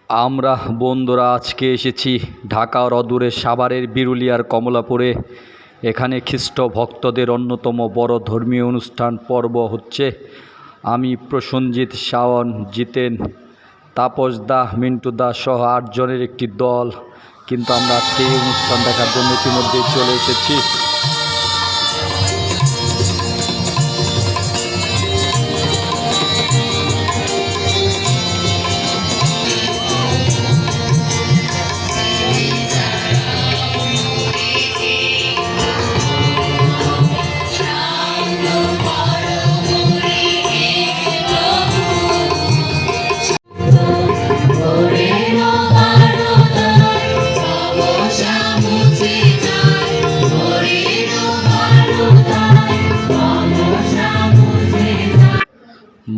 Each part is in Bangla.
আমরা বন্ধুরা আজকে এসেছি ঢাকার অদূরে সাভারের বিরুলিয়ার কমলাপুরে। এখানে খ্রিস্ট ভক্তদের অন্যতম বড় ধর্মীয় অনুষ্ঠান পর্ব হচ্ছে। আমি প্রসেনজিৎ, শাওন, জিতেন, তাপস দা, মিন্টু দা সহ 8 জনের একটি দল কিন্তু আমরা আজকে এই অনুষ্ঠান দেখার জন্য ইতিমধ্যেই চলে এসেছি।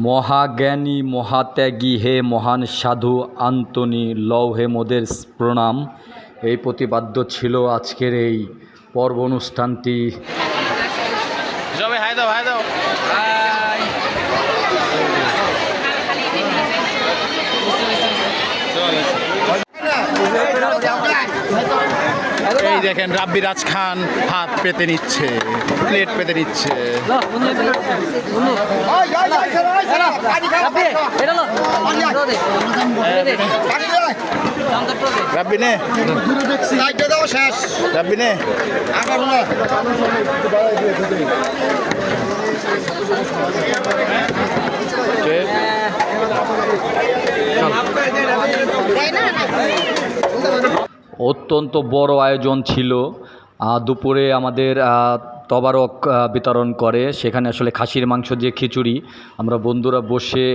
মহাজ্ঞানী মহাত্যাগী হে মহান সাধু আন্তনি লও হে মোদের প্রণাম, এই প্রতিপাদ্য ছিল আজকের এই পর্ব অনুষ্ঠানটি। এই দেখেন রাব্বিরাজ খান হাত পেতে নিচ্ছে, প্লেট পেতে নিচ্ছে। রাব্বি নে, রাব্বি নে। অত্যন্ত বড় আয়োজন ছিল। দুপুরে আমাদের তবারক বিতরণ করে, সেখানে আসলে খাসির মাংস দিয়ে খিচুড়ি। আমরা বন্ধুরা বসে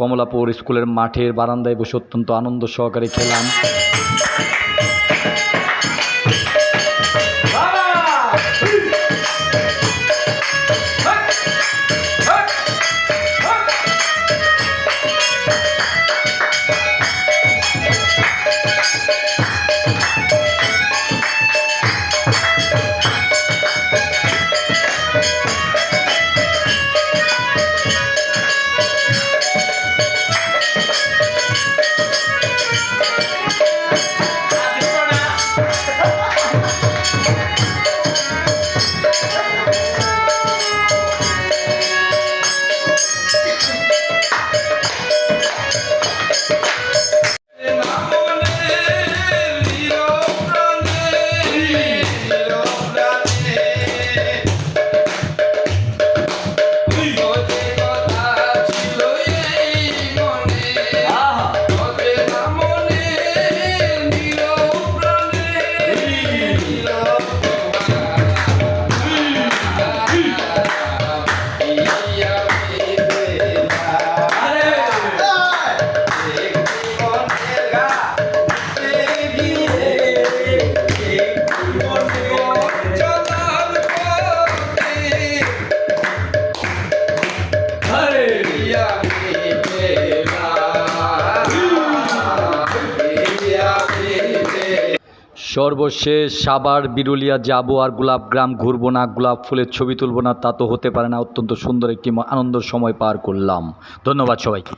কমলাপুর স্কুলের মাঠের বারান্দায় বসে অত্যন্ত আনন্দ সহকারে খেলাম। সর্বশেষ সাভার বিরুলিয়া যাব আর গোলাপ গ্রাম ঘুরবো না, গোলাপ ফুলের ছবি তুলব না, তা তো হতে পারে না। অত্যন্ত সুন্দর একটি আনন্দের সময় পার করলাম। ধন্যবাদ সবাইকে।